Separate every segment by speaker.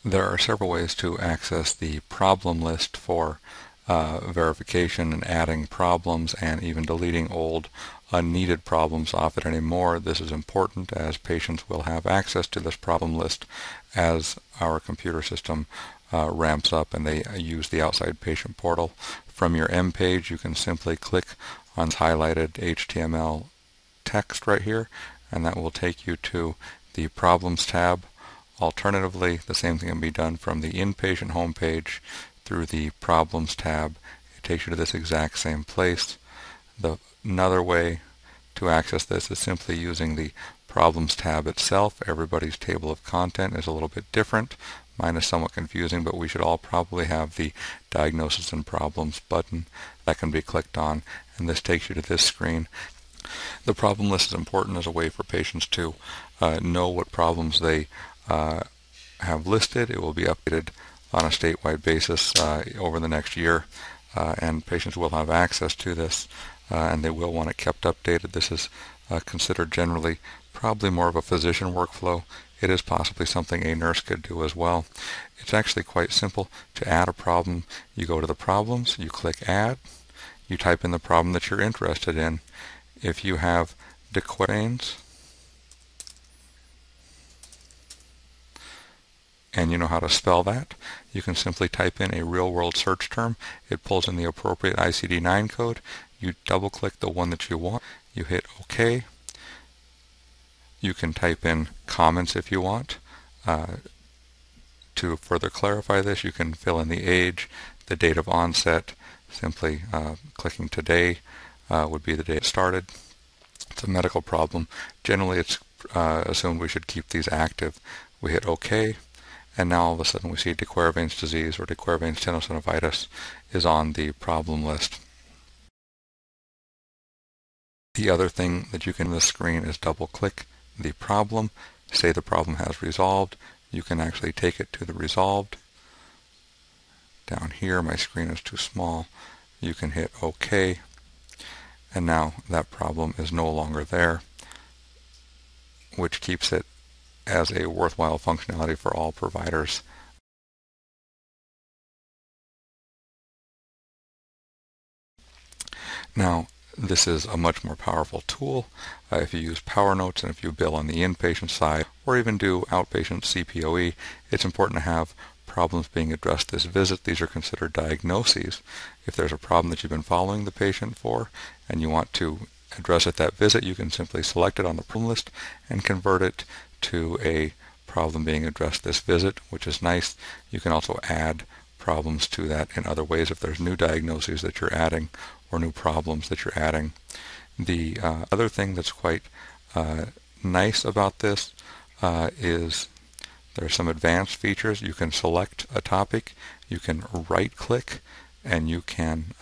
Speaker 1: There are several ways to access the problem list for verification and adding problems and even deleting old unneeded problems off it anymore. This is important as patients will have access to this problem list as our computer system ramps up and they use the outside patient portal. From your M page, you can simply click on highlighted HTML text right here, and that will take you to the Problems tab. Alternatively, the same thing can be done from the inpatient homepage through the Problems tab. It takes you to this exact same place. Another way to access this is simply using the Problems tab itself. Everybody's table of content is a little bit different. Mine is somewhat confusing, but we should all probably have the Diagnosis and Problems button that can be clicked on, and this takes you to this screen. The problem list is important as a way for patients to know what problems they have listed. It will be updated on a statewide basis over the next year, and patients will have access to this, and they will want it kept updated. This is considered generally probably more of a physician workflow. It is possibly something a nurse could do as well. It's actually quite simple. To add a problem, you go to the problems, you click add, you type in the problem that you're interested in. If you have declarations and you know how to spell that, you can simply type in a real-world search term. It pulls in the appropriate ICD-9 code. You double-click the one that you want. You hit OK. You can type in comments if you want. To further clarify this, you can fill in the age, the date of onset. Simply clicking today would be the day it started. It's a medical problem. Generally, it's assumed we should keep these active. We hit OK, and now all of a sudden we see de Quervain's disease or de Quervain's tenosynovitis is on the problem list. The other thing that you can do on the screen is double-click the problem, say the problem has resolved. You can actually take it to the resolved. Down here, my screen is too small. You can hit OK, and now that problem is no longer there, which keeps it as a worthwhile functionality for all providers. Now, this is a much more powerful tool. If you use Power Notes and if you bill on the inpatient side or even do outpatient CPOE, it's important to have problems being addressed this visit. These are considered diagnoses. If there's a problem that you've been following the patient for and you want to address it that visit, you can simply select it on the problem list and convert it to a problem being addressed this visit, which is nice. You can also add problems to that in other ways if there's new diagnoses that you're adding or new problems that you're adding. The other thing that's quite nice about this is there are some advanced features. You can select a topic, you can right-click, and you can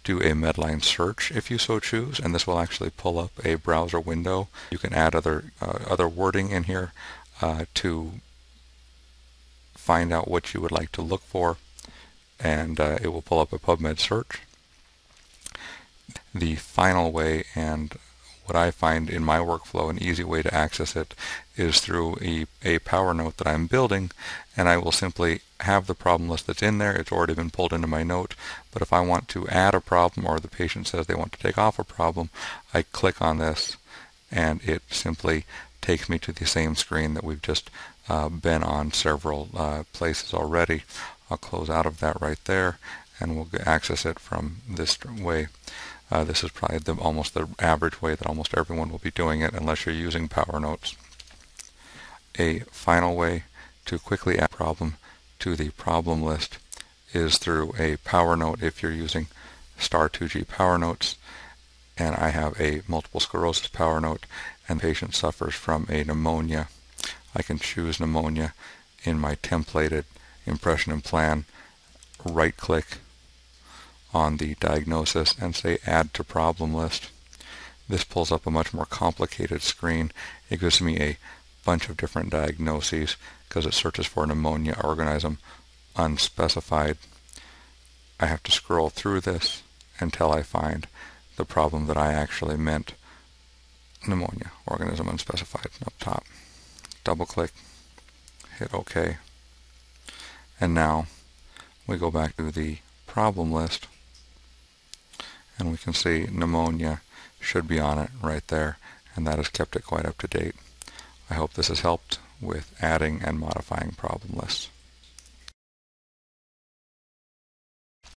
Speaker 1: do a Medline search if you so choose, and this will actually pull up a browser window. You can add other wording in here to find out what you would like to look for, and it will pull up a PubMed search. The final way, and what I find in my workflow an easy way to access it, is through a Power Note that I'm building, and I will simply have the problem list that's in there. It's already been pulled into my note, but if I want to add a problem or the patient says they want to take off a problem, I click on this and it simply takes me to the same screen that we've just been on several places already. I'll close out of that right there and we'll access it from this way. This is probably almost the average way that almost everyone will be doing it unless you're using Power Notes. A final way to quickly add a problem to the problem list is through a Power Note if you're using Star2G Power Notes. And I have a multiple sclerosis Power Note and the patient suffers from a pneumonia. I can choose pneumonia in my templated impression and plan, right-click on the diagnosis and say add to problem list. This pulls up a much more complicated screen. It gives me a bunch of different diagnoses because it searches for pneumonia organism unspecified. I have to scroll through this until I find the problem that I actually meant, pneumonia organism unspecified, up top. Double click, hit OK. And now we go back to the problem list, and we can see pneumonia should be on it right there, and that has kept it quite up to date. I hope this has helped with adding and modifying problem lists.